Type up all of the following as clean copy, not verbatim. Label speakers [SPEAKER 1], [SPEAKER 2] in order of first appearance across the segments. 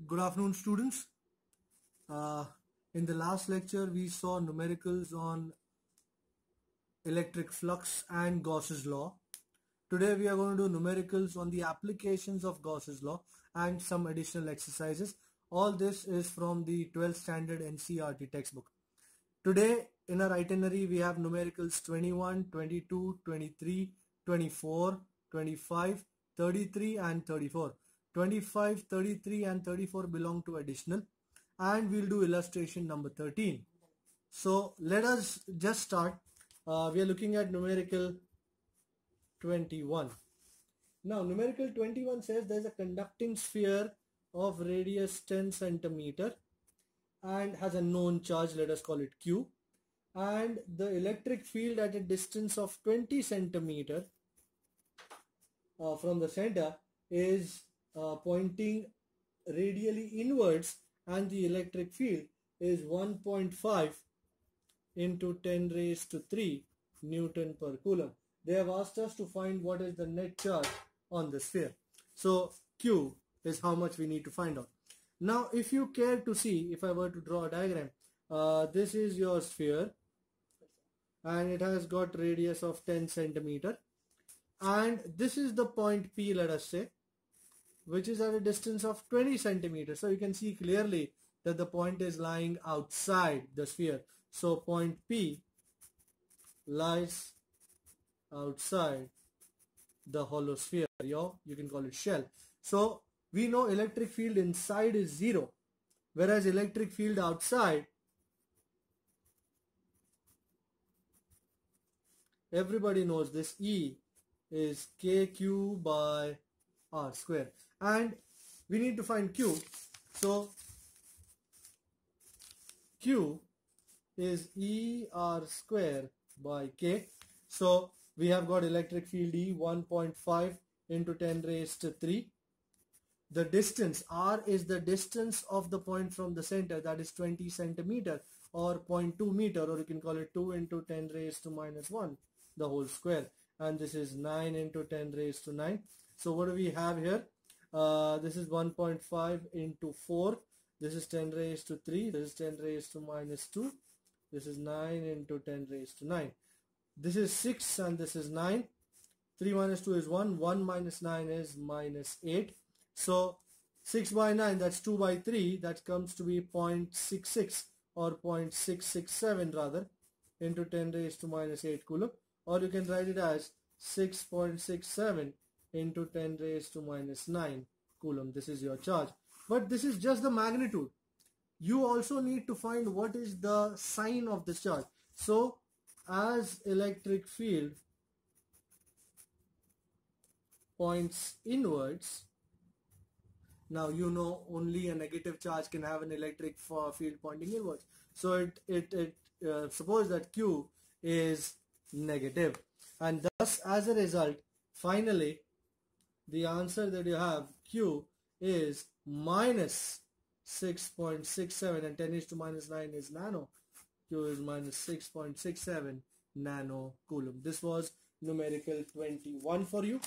[SPEAKER 1] Good afternoon, students. In the last lecture, we saw numericals on electric flux and Gauss's law. Today, we are going to do numericals on the applications of Gauss's law and some additional exercises. All this is from the 12th standard NCERT textbook. Today, in our itinerary, we have numericals 21, 22, 23, 24, 25, 33 and 34. 25, 33 and 34 belong to additional, and we'll do illustration number 13. So let us just start. We are looking at numerical 21. Now numerical 21 says there is a conducting sphere of radius 10 centimeter and has a known charge, let us call it Q, and the electric field at a distance of 20 centimeter from the center is pointing radially inwards, and the electric field is 1.5 into 10 raised to 3 Newton per Coulomb. They have asked us to find what is the net charge on the sphere. So Q is how much we need to find out. Now if you care to see, if I were to draw a diagram, this is your sphere and it has got radius of 10 centimeter, and this is the point P, let us say, which is at a distance of 20 centimeters. So you can see clearly that the point is lying outside the sphere. So point P lies outside the hollow sphere. You can call it shell. So we know electric field inside is 0, whereas electric field outside, everybody knows this, E is KQ by R square, and we need to find Q. So Q is E R square by K. So we have got electric field E 1.5 into 10 raised to 3. The distance R is the distance of the point from the center, that is 20 centimeter or 0.2 meter, or you can call it 2 into 10 raised to minus 1 the whole square, and this is 9 into 10 raised to 9. So what do we have here? This is 1.5 into 4. This is 10 raised to 3. This is 10 raised to minus 2. This is 9 into 10 raised to 9. This is 6 and this is 9. 3 minus 2 is 1. 1 minus 9 is minus 8. So 6 by 9, that's 2 by 3. That comes to be 0.66 or 0.667 rather into 10 raised to minus 8 Coulomb. Or you can write it as 6.67 into 10 raised to minus 9 Coulomb. This is your charge. But this is just the magnitude. You also need to find what is the sign of this charge. So as electric field points inwards, now you know only a negative charge can have an electric field pointing inwards. So suppose that Q is negative, and thus as a result, finally the answer that you have, Q, is minus 6.67, and 10 raised to minus 9 is nano. Q is minus 6.67 nano Coulomb. This was numerical 21 for you.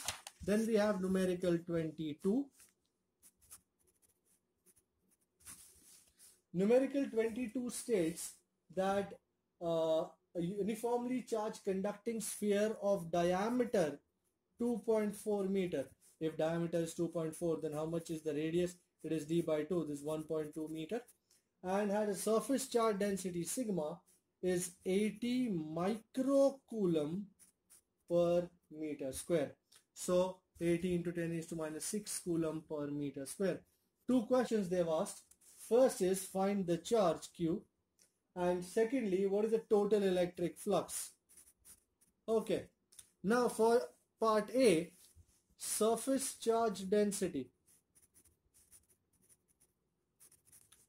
[SPEAKER 1] Then we have numerical 22. Numerical 22 states that a uniformly charged conducting sphere of diameter 2.4 meter. If diameter is 2.4, then how much is the radius? It is d by 2. This is 1.2 meter. And had a surface charge density sigma is 80 microcoulomb per meter square. So 80 into 10 raised to minus 6 coulomb per meter square. Two questions they have asked. First is find the charge Q, and secondly, what is the total electric flux? Okay. Now for part A, surface charge density.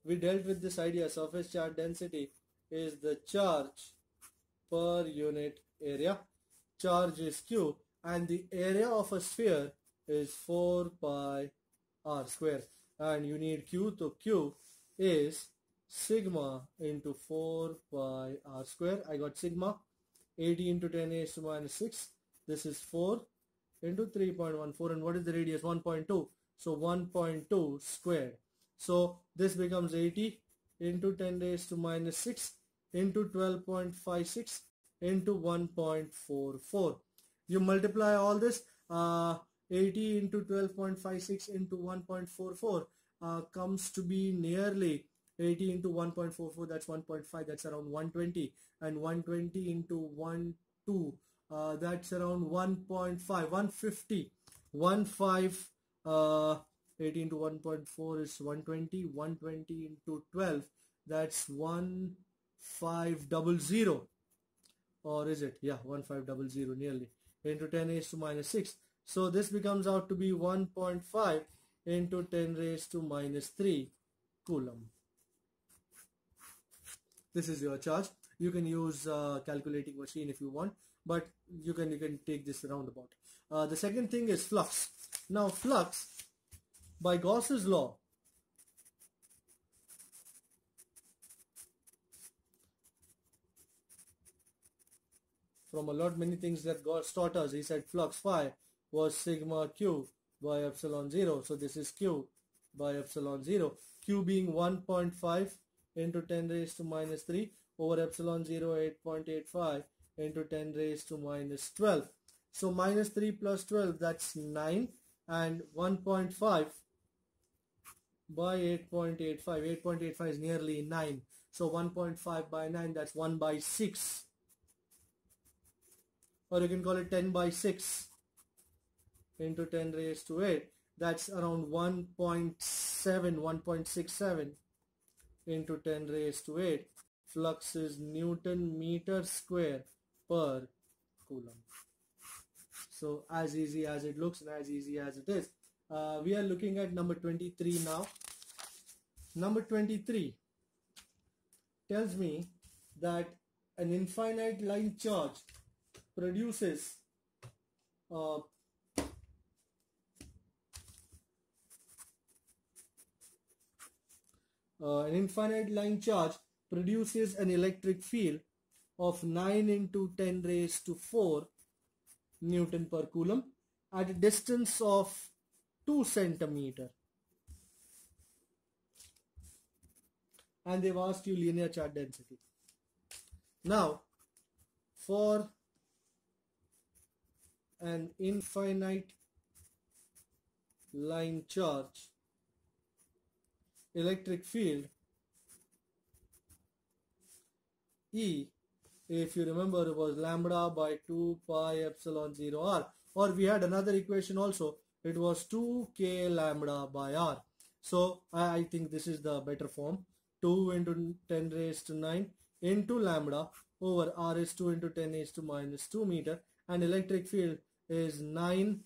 [SPEAKER 1] We dealt with this idea. Surface charge density is the charge per unit area. Charge is Q, and the area of a sphere is 4 pi r square, and you need Q, so Q is sigma into 4 pi r square. I got sigma 80 into 10 raised to minus 6. This is 4 into 3.14, and what is the radius? 1.2. So 1.2 squared. So this becomes 80 into 10 raised to minus 6 into 12.56 into 1.44. You multiply all this, 80 into 12.56 into 1.44 comes to be nearly 80 into 1.44, that's 1.5, that's around 120, and 120 into 1, 2, that's around 1.5, 150, 15, 80 into 1.4 is 120, 120 into 12, that's 1500, or is it? Yeah, 1500 nearly, into 10 raised to minus 6. So this becomes out to be 1.5 into 10 raised to minus 3 coulomb. This is your charge. You can use calculating machine if you want, but you can take this roundabout. The second thing is flux. Now flux, by Gauss's law, from a lot many things that Gauss taught us, he said flux phi was sigma q by epsilon 0. So this is q by epsilon 0. Q being 1.5 into 10 raised to minus 3 over epsilon 0, 8.85 into 10 raised to minus 12. So minus 3 plus 12, that's 9, and 1.5 by 8.85. 8.85 is nearly 9. So 1.5 by 9, that's 1 by 6. Or you can call it 10 by 6 into 10 raised to 8. That's around 1.7, 1.67 into 10 raised to 8. Flux is Newton meter square per coulomb. So as easy as it looks and as easy as it is. We are looking at number 23 now. Number 23 tells me that an infinite line charge produces an infinite line charge produces an electric field of 9 into 10 raised to 4 Newton per coulomb at a distance of 2 centimeter. And they've asked you linear charge density. Now, for an infinite line charge electric field, E, if you remember, it was lambda by 2 pi epsilon 0 r, or we had another equation also, it was 2k lambda by r. So I think this is the better form, 2 into 10 raised to 9 into lambda over r is 2 into 10 raised to minus 2 meter, and electric field is 9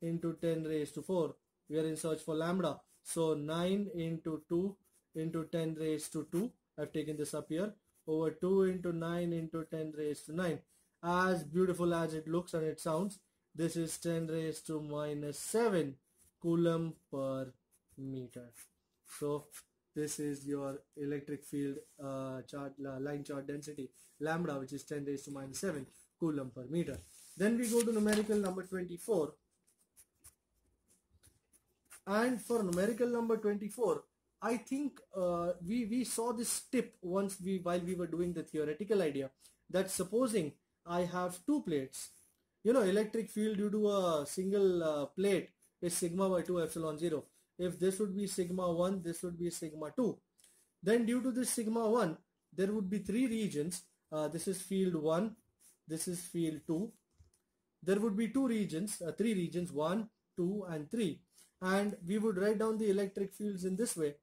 [SPEAKER 1] into 10 raised to 4. We are in search for lambda. So 9 into 2 into 10 raised to 2. I've taken this up here. Over 2 into 9 into 10 raised to 9. As beautiful as it looks and it sounds, this is 10 raised to minus 7 coulomb per meter. So this is your electric field line charge density, lambda, which is 10 raised to minus 7 coulomb per meter. Then we go to numerical number 24. And for numerical number 24, I think we saw this tip once while we were doing the theoretical idea, that supposing I have two plates, you know, electric field due to a single plate is sigma by 2 epsilon 0. If this would be sigma 1, this would be sigma 2. Then due to this sigma 1, there would be three regions. This is field 1, this is field 2. There would be three regions, 1, 2 and 3. And we would write down the electric fields in this way.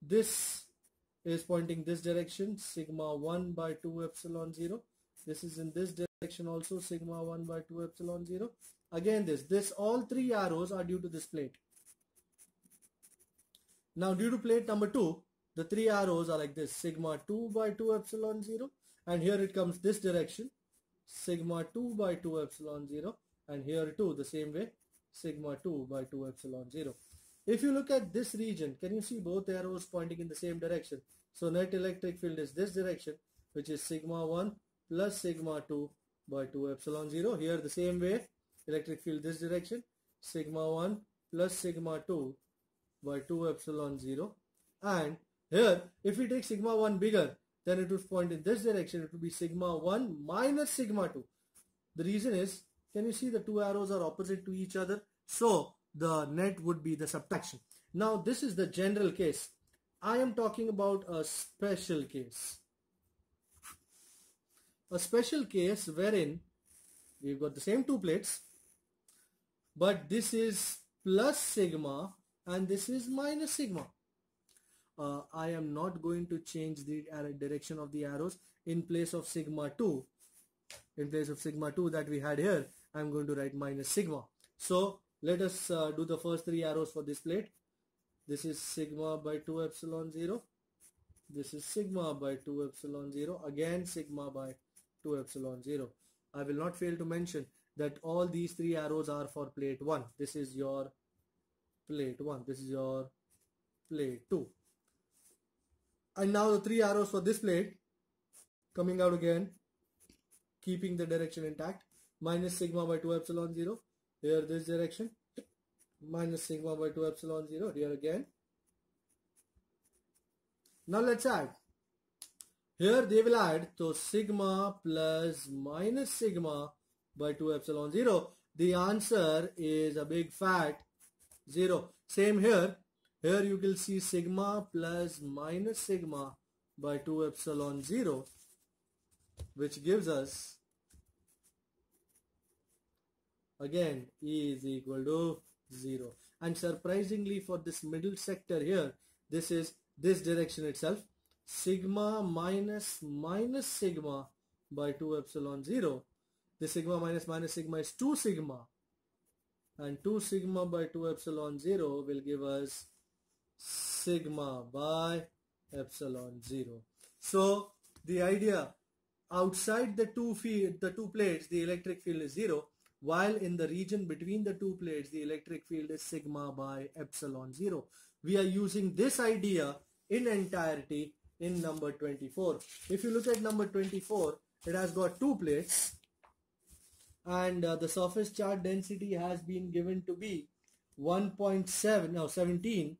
[SPEAKER 1] This is pointing this direction, sigma 1 by 2 epsilon 0. This is in this direction also, sigma 1 by 2 epsilon 0. Again this all three arrows are due to this plate. Now due to plate number 2, the three arrows are like this, sigma 2 by 2 epsilon 0, and here it comes this direction, sigma 2 by 2 epsilon 0, and here too the same way, sigma 2 by 2 epsilon 0. If you look at this region, can you see both arrows pointing in the same direction? So net electric field is this direction, which is sigma 1 plus sigma 2 by 2 epsilon 0. Here the same way, electric field this direction, sigma 1 plus sigma 2 by 2 epsilon 0. And here, if we take sigma 1 bigger, then it would point in this direction. It would be sigma 1 minus sigma 2. The reason is, can you see the two arrows are opposite to each other? So the net would be the subtraction. Now this is the general case. I am talking about a special case. A special case wherein we've got the same two plates, but this is plus sigma and this is minus sigma. I am not going to change the direction of the arrows. In place of sigma 2, that we had here, I'm going to write minus sigma. So let us do the first three arrows for this plate. This is sigma by 2 epsilon 0. This is sigma by 2 epsilon 0. Again sigma by 2 epsilon 0. I will not fail to mention that all these three arrows are for plate 1. This is your plate 1. This is your plate 2. And now the three arrows for this plate coming out again, keeping the direction intact. Minus sigma by 2 epsilon 0. Here this direction. Minus sigma by 2 epsilon 0. Here again. Now let's add. Here they will add. So sigma plus minus sigma by 2 epsilon 0. The answer is a big fat 0. Same here. Here you will see sigma plus minus sigma by 2 epsilon 0, which gives us, again, E is equal to 0. And surprisingly for this middle sector here, this is this direction itself. Sigma minus sigma by 2 epsilon 0. The sigma minus sigma is 2 sigma. And 2 sigma by 2 epsilon 0 will give us sigma by epsilon 0. So the idea, outside the two plates, the electric field is 0, while in the region between the two plates, the electric field is sigma by epsilon 0. We are using this idea in entirety in number 24. If you look at number 24, it has got two plates, and the surface charge density has been given to be 17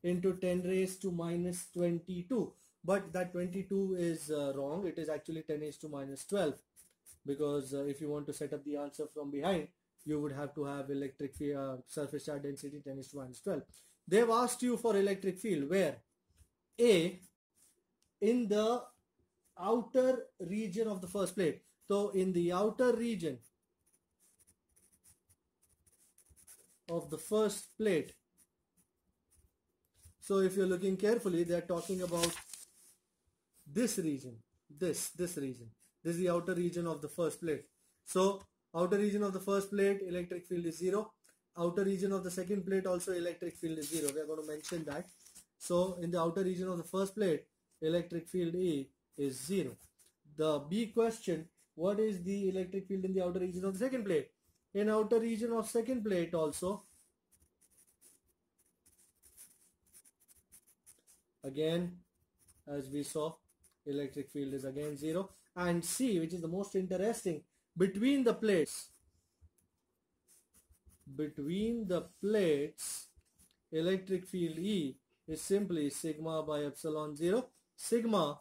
[SPEAKER 1] into 10 raised to minus 22. But that 22 is wrong. It is actually 10 raised to minus 12. Because if you want to set up the answer from behind, you would have to have electric field, surface charge density 10 raised to minus 12. They have asked you for electric field where A, in the outer region of the first plate. So in the outer region of the first plate. So if you're looking carefully, they're talking about this region, this region. This is the outer region of the first plate. So outer region of the first plate, electric field is 0. Outer region of the second plate also electric field is 0. We are going to mention that. So in the outer region of the first plate, electric field E is 0. The B question, what is the electric field in the outer region of the second plate? In outer region of second plate also, again, as we saw, electric field is again 0. And C, which is the most interesting, between the plates, electric field E is simply sigma by epsilon 0. Sigma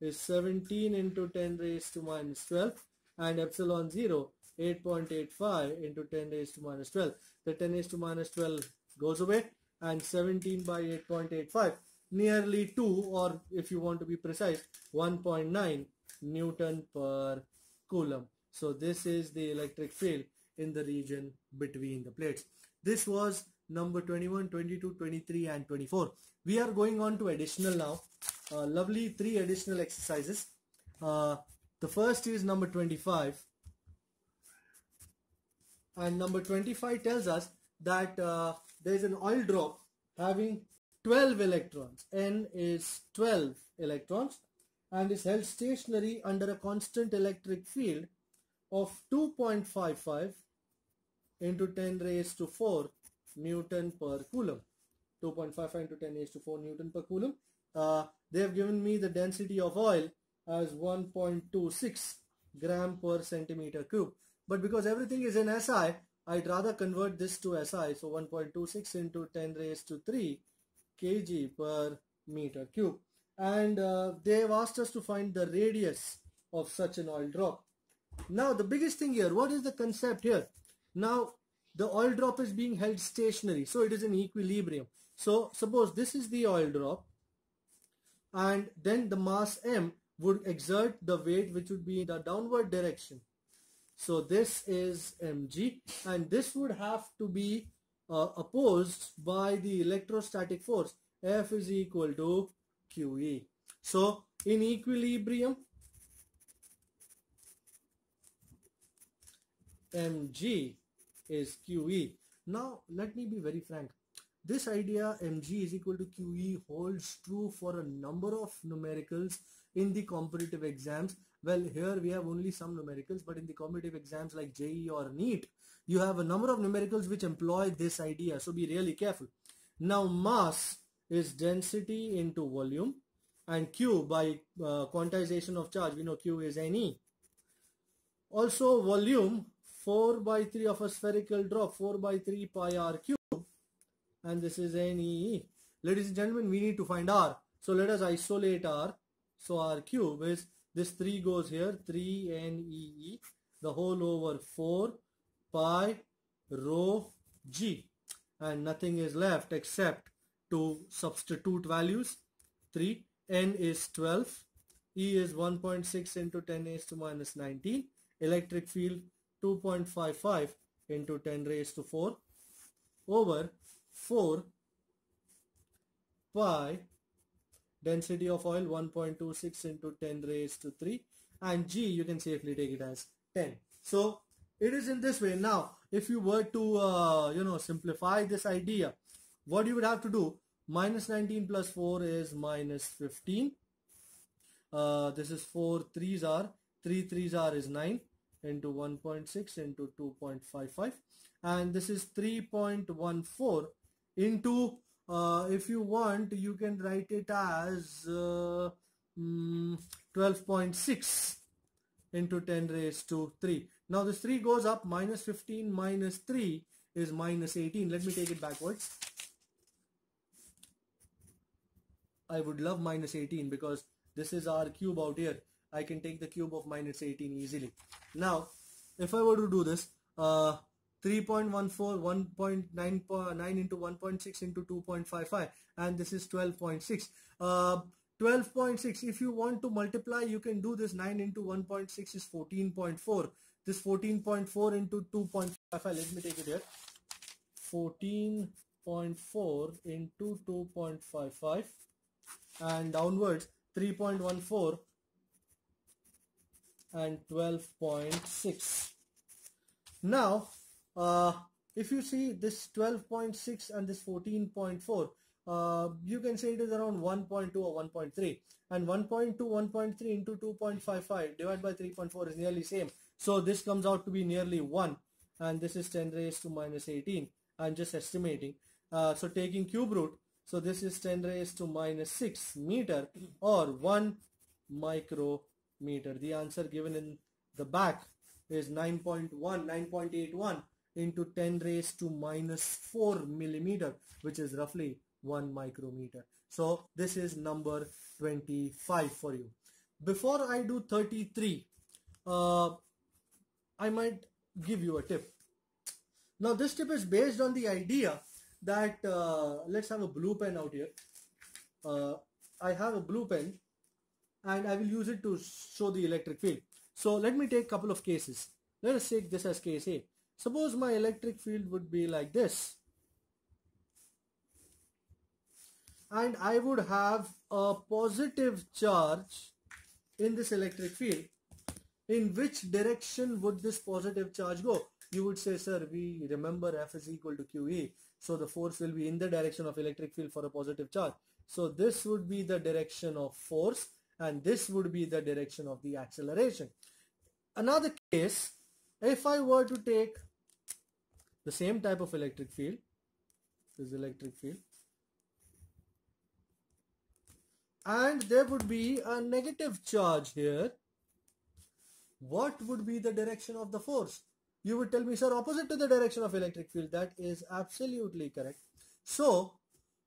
[SPEAKER 1] is 17 into 10 raised to minus 12, and epsilon 0 8.85 into 10 raised to minus 12. The 10 raised to minus 12 goes away, and 17 by 8.85, nearly 2, or if you want to be precise, 1.9 Newton per Coulomb. So this is the electric field in the region between the plates. This was number 21, 22, 23 and 24. We are going on to additional now. Lovely 3 additional exercises. The first is number 25. And number 25 tells us that there is an oil drop having 12 electrons. N is 12 electrons and is held stationary under a constant electric field of 2.55 into 10 raised to 4 Newton per Coulomb. 2.55 into 10 raised to 4 Newton per Coulomb. They have given me the density of oil as 1.26 gram per centimeter cube. But because everything is in SI, I'd rather convert this to SI. So 1.26 into 10 raised to 3 kg per meter cube. And they've asked us to find the radius of such an oil drop. Now the biggest thing here, what is the concept here? Now the oil drop is being held stationary, so it is in equilibrium. So suppose this is the oil drop, and then the mass m would exert the weight which would be in the downward direction. So this is mg, and this would have to be opposed by the electrostatic force. F is equal to QE. So in equilibrium, mg is QE. Now let me be very frank. This idea mg is equal to QE holds true for a number of numericals in the competitive exams. Well, here we have only some numericals, but in the competitive exams like JEE or NEET, you have a number of numericals which employ this idea. So be really careful. Now mass is density into volume, and Q by quantization of charge, we know Q is NE. Also volume, 4 by 3 of a spherical drop, 4 by 3 pi r cube, and this is NE. Ladies and gentlemen, we need to find R. So let us isolate R. So R cube is, this 3 goes here, 3 NEE, the whole over 4 pi rho g, and nothing is left except to substitute values. 3, N is 12, E is 1.6 into 10 raised to minus 19, electric field 2.55 into 10 raised to 4 over 4 pi density of oil 1.26 into 10 raised to 3, and G you can safely take it as 10. So it is in this way. Now if you were to simplify this idea, what you would have to do, minus 19 plus 4 is minus 15. This is 4 3s are, 3 3s are is 9 into 1.6 into 2.55, and this is 3.14 into if you want you can write it as 12.6 into 10 raised to 3. Now this 3 goes up, minus 15 minus 3 is minus 18. Let me take it backwards. I would love minus 18 because this is our cube out here. I can take the cube of minus 18 easily. Now if I were to do this, 3.14, 1.9 into 1.6 into 2.55, and this is 12.6. 12.6, if you want to multiply, you can do this. 9 into 1.6 is 14.4. This 14.4 into 2.55, let me take it here. 14.4 into 2.55, and downwards 3.14 and 12.6. Now if you see this 12.6 and this 14.4, you can say it is around 1.2 or 1.3, and 1.2 1.3 into 2.55 divided by 3.4 is nearly same. So this comes out to be nearly 1, and this is 10 raised to minus 18. I'm just estimating. So taking cube root, so this is 10 raised to minus 6 meter or 1 micrometer. The answer given in the back is 9.81 into 10 raised to minus 4 millimeter, which is roughly 1 micrometer. So this is number 25 for you. Before I do 33, I might give you a tip. Now this tip is based on the idea that let's have a blue pen out here. I have a blue pen and I will use it to show the electric field. So let me take a couple of cases. Let us take this as case A. Suppose my electric field would be like this, and I would have a positive charge in this electric field. In which direction would this positive charge go? You would say, sir, we remember F is equal to QE, so the force will be in the direction of electric field for a positive charge. So this would be the direction of force, and this would be the direction of the acceleration. Another case, if I were to take the same type of electric field, this electric field, and there would be a negative charge here, what would be the direction of the force? You would tell me, sir, opposite to the direction of electric field. That is absolutely correct. So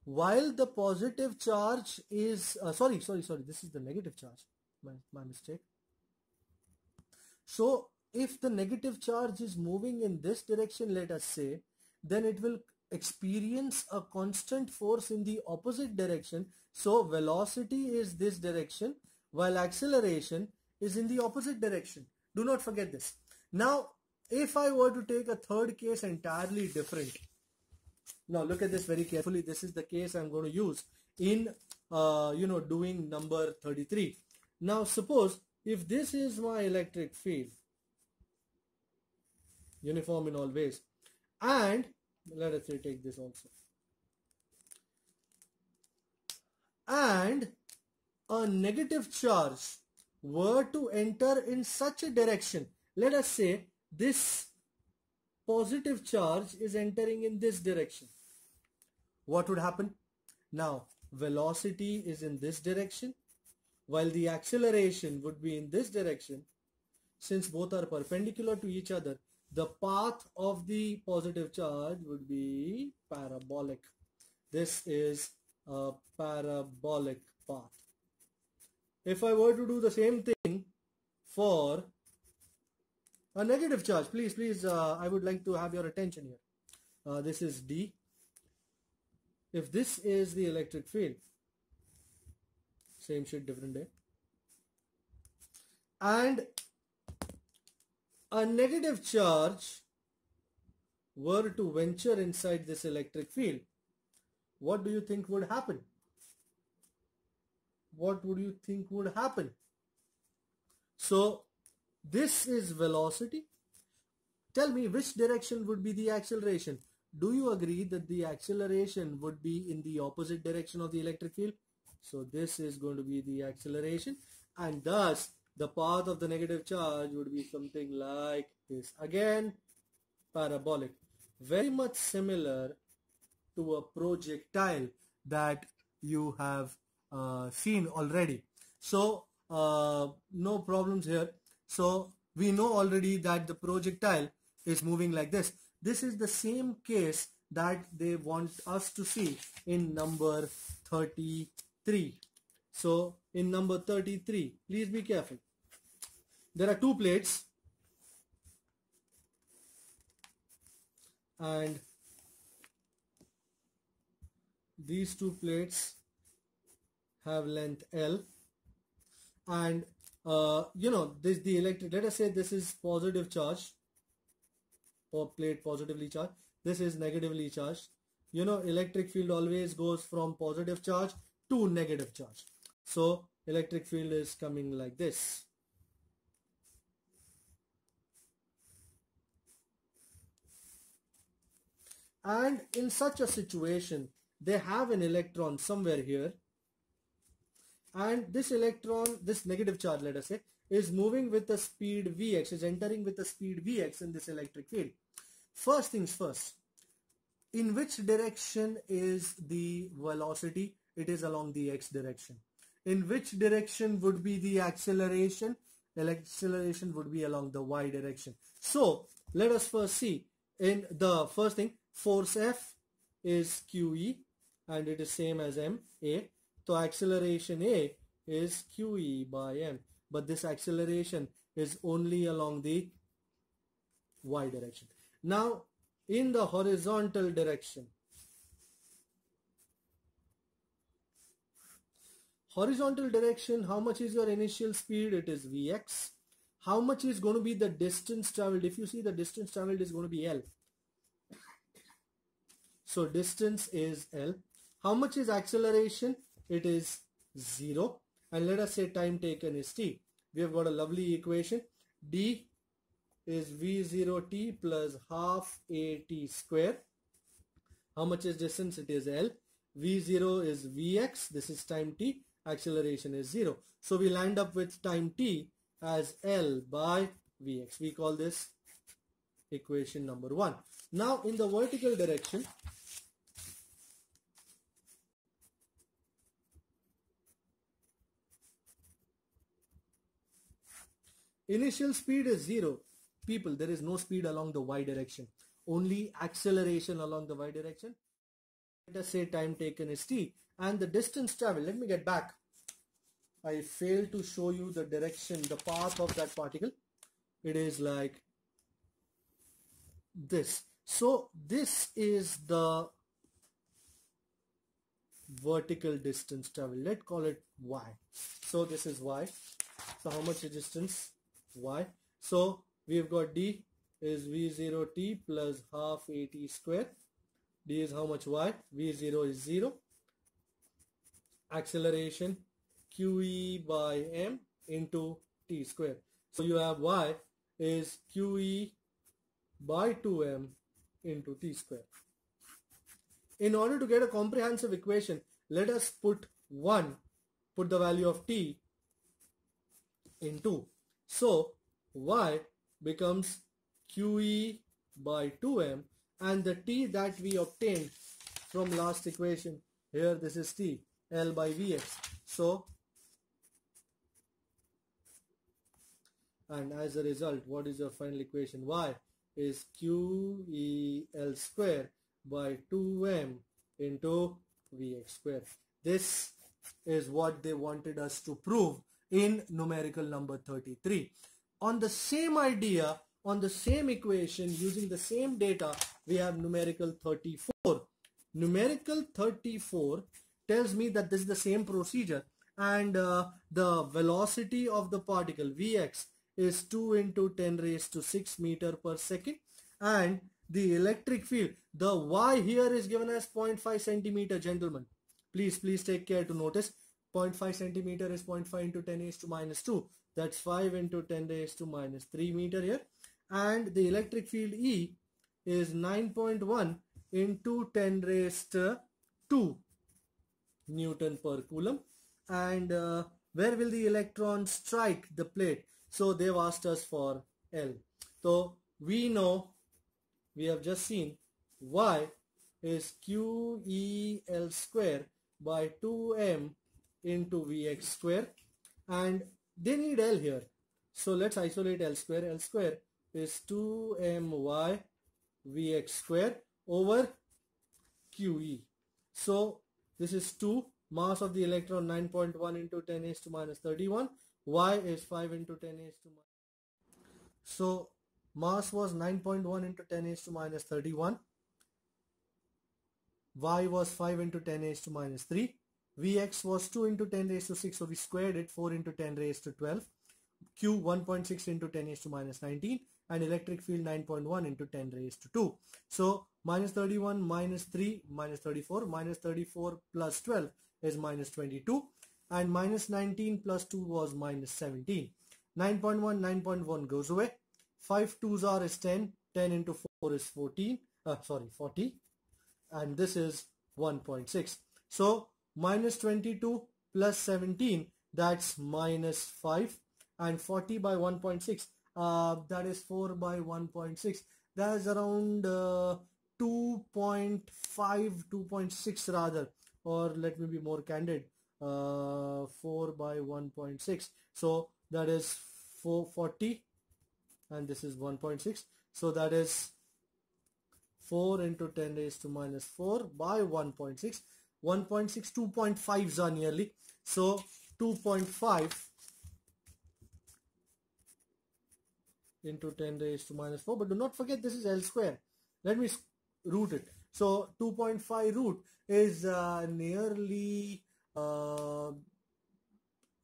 [SPEAKER 1] while the positive charge is, sorry, this is the negative charge, my mistake. So if the negative charge is moving in this direction, let us say, then it will experience a constant force in the opposite direction. So velocity is this direction while acceleration is in the opposite direction. Do not forget this. Now, if I were to take a third case entirely different, now look at this very carefully. This is the case I'm going to use in doing number 33. Now suppose if this is my electric field, uniform in all ways, and let us say take this also, and a negative charge were to enter in such a direction, let us say this positive charge is entering in this direction, what would happen? Now velocity is in this direction while the acceleration would be in this direction. Since both are perpendicular to each other, the path of the positive charge would be parabolic. This is a parabolic path. If I were to do the same thing for a negative charge, please, I would like to have your attention here. This is D. If this is the electric field, same shit, different day, and a negative charge were to venture inside this electric field, what do you think would happen? What would you think would happen? So this is velocity. Tell me which direction would be the acceleration. Do you agree that the acceleration would be in the opposite direction of the electric field? So this is going to be the acceleration, and thus the path of the negative charge would be something like this. Again, parabolic. Very much similar to a projectile that you have seen already. So no problems here. So we know already that the projectile is moving like this. This is the same case that they want us to see in number 33. So in number 33, please be careful. There are two plates and these two plates have length L, and this the electric, let us say this is positive charge, or plate positively charged, this is negatively charged. Electric field always goes from positive charge to negative charge. So electric field is coming like this. And in such a situation, they have an electron somewhere here, and this electron, this negative charge, let us say, is moving with the speed Vx, is entering with the speed Vx in this electric field. First things first, in which direction is the velocity? It is along the x direction. In which direction would be the acceleration? The acceleration would be along the y direction. So let us first see. In the first thing, force F is QE and it is same as ma. So acceleration A is QE by m, but this acceleration is only along the y direction. Now in the horizontal direction, how much is your initial speed? It is Vx. How much is going to be the distance traveled? If you see, the distance traveled is going to be L. So distance is L. How much is acceleration? It is 0. And let us say time taken is t. We have got a lovely equation. D is V0t plus half AT square. How much is distance? It is L. V0 is Vx. This is time t. Acceleration is 0. So we land up with time t as L by Vx. We call this equation number 1. Now in the vertical direction, initial speed is 0. people, there is no speed along the y direction, only acceleration along the y direction. Let us say time taken is t, and the distance traveled. Let me get back. I failed to show you the direction, the path of that particle. It is like this. So this is the vertical distance traveled. Let's call it y. So this is y. So how much is distance? Y. So we've got d is v0t plus half at square. D is how much? Y. v0 is 0. Acceleration qe by m into t square. So you have y is qe by 2m into t square. In order to get a comprehensive equation, let us put the value of t in 2. So y becomes qe by 2m, and the t that we obtained from last equation, here this is t, L by Vx. So, and as a result, what is your final equation? Y is QEL square by 2m into Vx square. This is what they wanted us to prove in numerical number 33. On the same idea, on the same equation, using the same data, we have numerical 34. Numerical 34 tells me that this is the same procedure, and the velocity of the particle Vx is 2 into 10 raised to 6 meter per second, and the electric field, the y here is given as 0.5 centimeter, gentlemen. Please take care to notice 0.5 centimeter is 0.5 into 10 raised to minus 2. That's 5 into 10 raised to minus 3 meter here. And the electric field E is 9.1 into 10 raised to 2 Newton per coulomb. And where will the electron strike the plate? So they've asked us for L. So we know, we have just seen, y is QEL square by 2m into Vx square, and they need L here. So let's isolate L square. L square is 2my Vx square over QE. So this is 2, mass of the electron 9.1 into 10 raised to minus 31. Y is 5 into 10 raised to minus. So mass was 9.1 into 10 raised to minus 31. Y was 5 into 10 raised to minus 3. Vx was 2 into 10 raised to 6. So we squared it, 4 into 10 raised to 12. Q 1.6 into 10 raised to minus 19. And electric field 9.1 into 10 raised to 2. So minus 31 minus 3 minus 34. Minus 34 plus 12 is minus 22. And minus 19 plus 2 was minus 17. 9.1 goes away. 5 2s are is 10. 10 into 4 is 40. And this is 1.6. So minus 22 plus 17, that's minus 5. And 40 by 1.6, that is 4 by 1.6. That is around 2.5, 2.6 rather. Or let me be more candid. 4 by 1.6. So that is 440. And this is 1.6. So that is 4 into 10 raised to minus 4 by 1.6. 1.6, 2.5s are nearly. So 2.5 into 10 raised to minus 4. But do not forget this is L square. Let me root it. So 2.5 root is nearly, how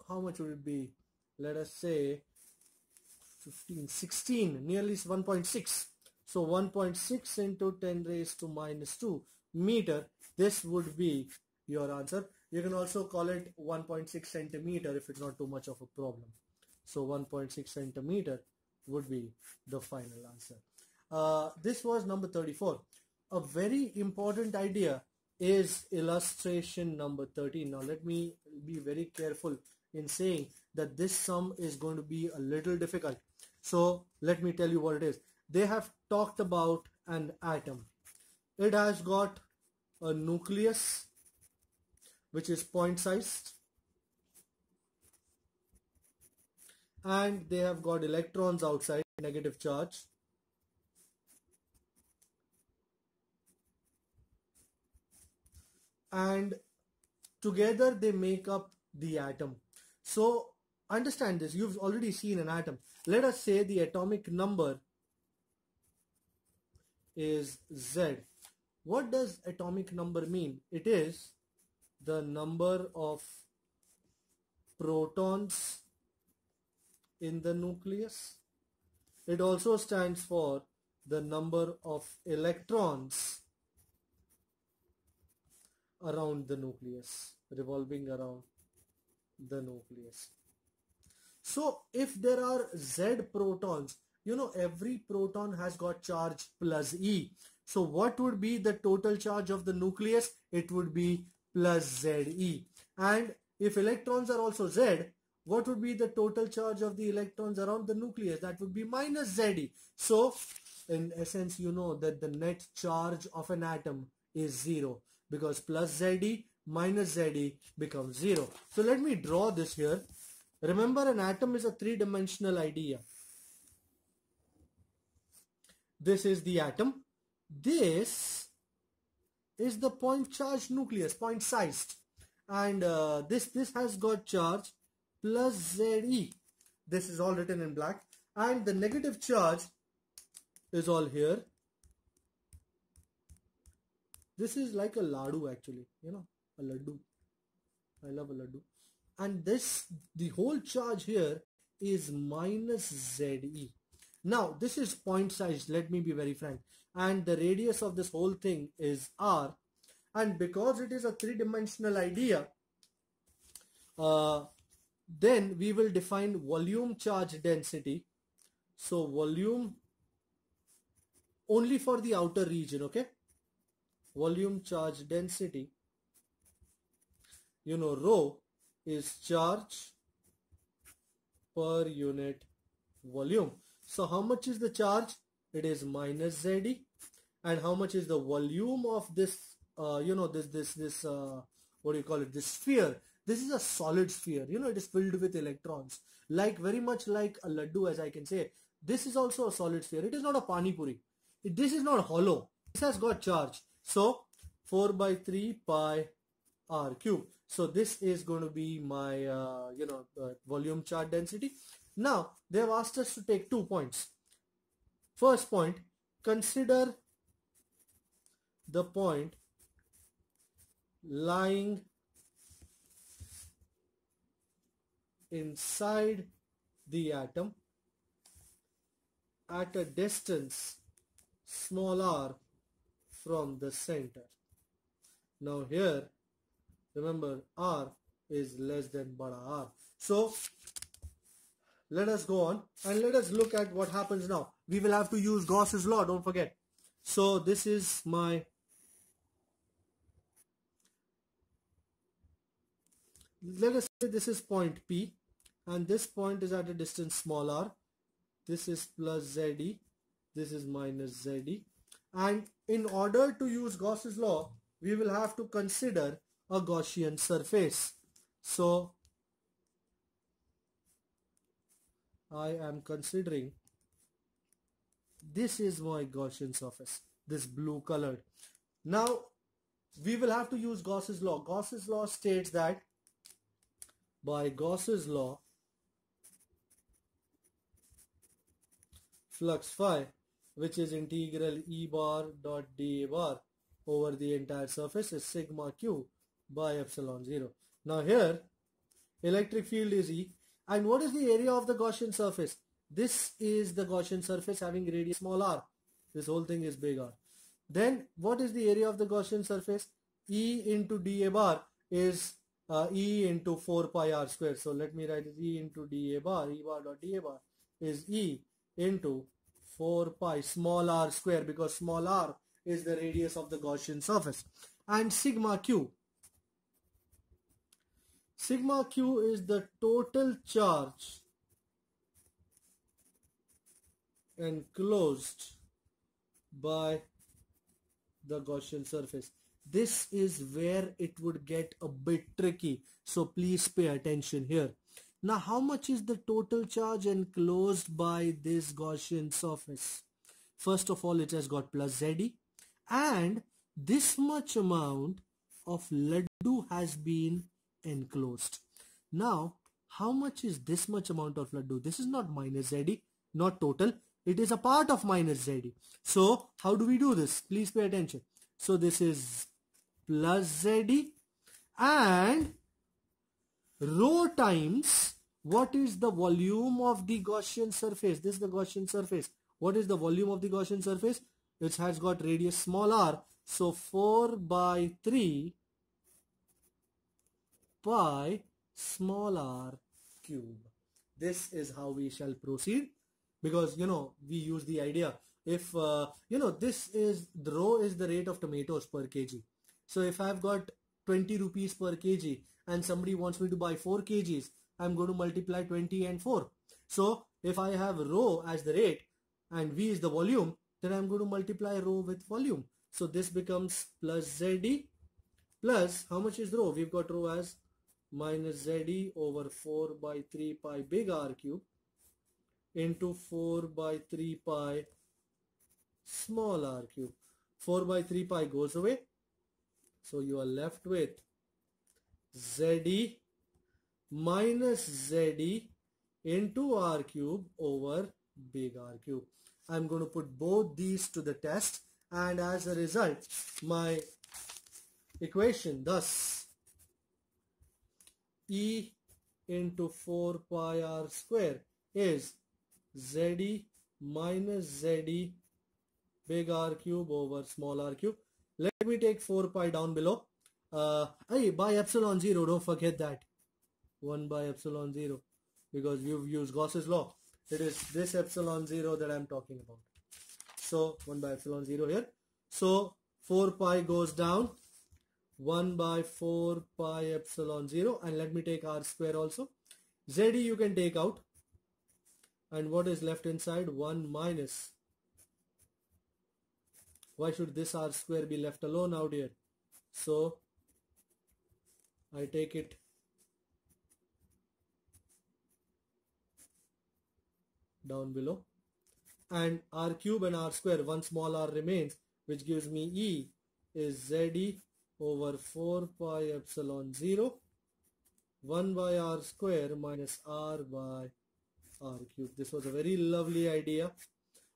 [SPEAKER 1] much would it be? Let us say 15, 16, nearly 1.6. So 1.6 into 10 raised to minus 2 meter. This would be your answer. You can also call it 1.6 centimeter if it's not too much of a problem. So 1.6 centimeter would be the final answer. This was number 34. A very important idea is illustration number 13. Now let me be very careful in saying that this sum is going to be a little difficult. So let me tell you what it is. They have talked about an atom. It has got a nucleus which is point-sized, and they have got electrons outside. negative charge. And together they make up the atom. So understand this, you've already seen an atom. Let us say the atomic number is Z. What does atomic number mean? It is the number of protons in the nucleus. It also stands for the number of electrons around the nucleus, revolving around the nucleus. So if there are Z protons, you know every proton has got charge plus E. So what would be the total charge of the nucleus? It would be plus ZE. And if electrons are also Z, what would be the total charge of the electrons around the nucleus? That would be minus ZE. So in essence, you know that the net charge of an atom is 0, because plus ZE minus ZE becomes 0. So let me draw this here. Remember, an atom is a three-dimensional idea. This is the atom. This is the point charged nucleus, point sized. And this has got charge plus ZE. This is all written in black. And the negative charge is all here. This is like a laddu actually, you know, a laddu. I love a laddu. And this, the whole charge here is minus ZE. Now this is point size, let me be very frank. And the radius of this whole thing is R. And because it is a three-dimensional idea, then we will define volume charge density. So volume only for the outer region, okay? Volume charge density, you know, rho is charge per unit volume. So how much is the charge? It is minus ZE. And how much is the volume of this, you know, this what do you call it? This sphere. This is a solid sphere. You know, it is filled with electrons. Like very much like a laddu, as I can say. This is also a solid sphere. It is not a pani puri. This is not hollow. This has got charge. So 4 by 3 pi r cube. So this is going to be my volume charge density. Now they have asked us to take 2 points. First point, consider the point lying inside the atom at a distance small r from the center. Now here, remember, r is less than bada r. So let us go on and let us look at what happens now. We will have to use Gauss's law, don't forget. So this is my, let us say this is point P, and this point is at a distance small r. This is plus ZE, this is minus ZE. And in order to use Gauss's law, we will have to consider a Gaussian surface. So I am considering, this is my Gaussian surface, this blue colored. Now we will have to use Gauss's law. Gauss's law states that by Gauss's law, flux phi, which is integral E bar dot dA bar over the entire surface, is sigma q by epsilon 0. Now here, electric field is E. And what is the area of the Gaussian surface? This is the Gaussian surface having radius small r. This whole thing is big R. Then what is the area of the Gaussian surface? E into dA bar is E into 4 pi r square. So let me write it, E into dA bar, E bar dot dA bar is E into 4 pi small r square, because small r is the radius of the Gaussian surface. And sigma q. Sigma q is the total charge enclosed by the Gaussian surface. This is where it would get a bit tricky. So please pay attention here. Now how much is the total charge enclosed by this Gaussian surface? First of all, it has got plus ZE, and this much amount of laddu has been enclosed. Now how much is this much amount of laddu? This is not minus ZE, not total. It is a part of minus ZE. So how do we do this? Please pay attention. So this is plus ZE, and rho times what is the volume of the Gaussian surface. This is the Gaussian surface. What is the volume of the Gaussian surface? It has got radius small r. So 4 by 3 pi small r cube. This is how we shall proceed, because we use the idea. If this is the rho is the rate of tomatoes per kg. So if I've got 20 rupees per kg and somebody wants me to buy 4 kgs, I'm going to multiply 20 and 4. So if I have rho as the rate and V is the volume, then I'm going to multiply rho with volume. So this becomes plus ZE plus, how much is rho? We've got rho as minus ZE over 4 by 3 pi big R cube into 4 by 3 pi small r cube. 4 by 3 pi goes away. So you are left with ZE minus ZE into r cube over big R cube. I'm going to put both these to the test, and as a result my equation thus E into 4 pi r square is ZE minus ZE big R cube over small r cube. Let me take 4 pi down below. By epsilon 0, don't forget that. 1 by epsilon 0, because we've used Gauss's law. It is this epsilon 0 that I'm talking about. So 1 by epsilon 0 here. So 4 pi goes down. 1 by 4 pi epsilon 0, and let me take r square also. ZE you can take out, and what is left inside? 1 minus. Why should this r square be left alone out here? So I take it down below, and r cube and r square, one small r remains, which gives me E is ZE over 4 pi epsilon 0 1 by r square minus r by r cube. This was a very lovely idea,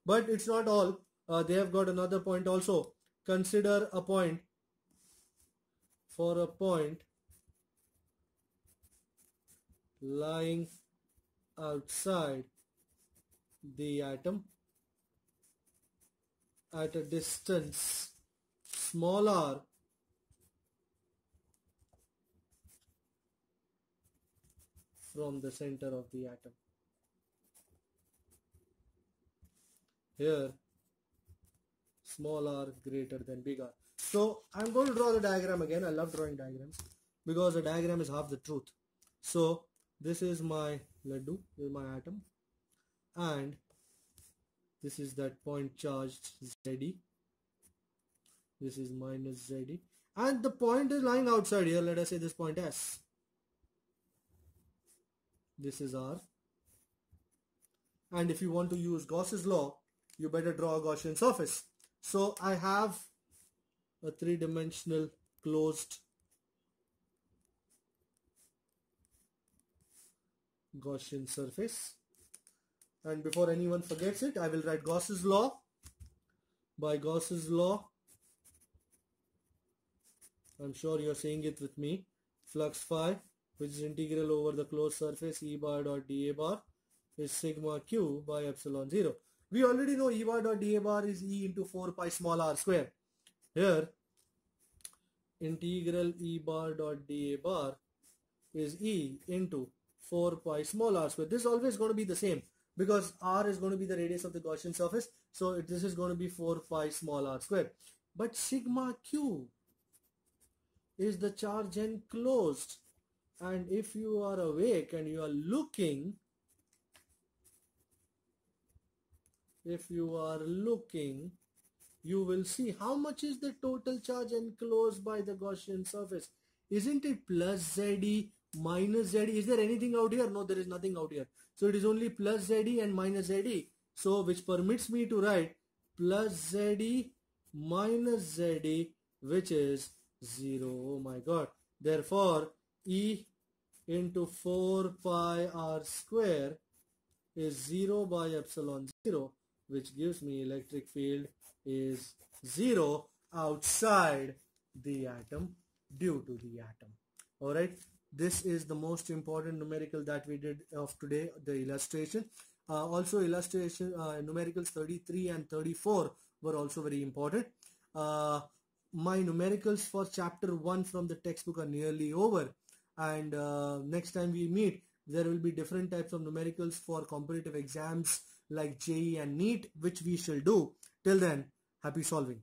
[SPEAKER 1] but it's not all. They have got another point also. Consider a point. For a point lying outside the atom at a distance small r from the center of the atom. Here small r greater than big R. So I'm going to draw the diagram again. I love drawing diagrams because a diagram is half the truth. So this is my laddu, this is my atom, and this is that point charged ZE. This is minus ZE, and the point is lying outside here. Let us say this point S. This is R, and if you want to use Gauss's law, you better draw a Gaussian surface. So I have a three-dimensional closed Gaussian surface, and before anyone forgets it, I will write Gauss's law. By Gauss's law, I'm sure you're saying it with me, flux phi, which is integral over the closed surface E bar dot dA bar, is sigma q by epsilon 0. We already know E bar dot dA bar is E into 4 pi small r square. Here integral E bar dot dA bar is E into 4 pi small r square. This is always going to be the same because r is going to be the radius of the Gaussian surface. So this is going to be 4 pi small r square. But sigma q is the charge enclosed. And if you are awake and you are looking, you will see how much is the total charge enclosed by the Gaussian surface. Isn't it plus ZE minus ZE. Is there anything out here? No, there is nothing out here. So it is only plus ZE and minus ZE. So which permits me to write plus ZE minus ZE, which is 0. Oh my god. Therefore, E into 4 pi r square is 0 by epsilon 0, which gives me electric field is 0 outside the atom due to the atom. Alright, this is the most important numerical that we did of today, the illustration. Also illustration, numericals 33 and 34 were also very important. My numericals for chapter 1 from the textbook are nearly over, and next time we meet there will be different types of numericals for competitive exams like JEE and NEET, which we shall do. Till then, happy solving.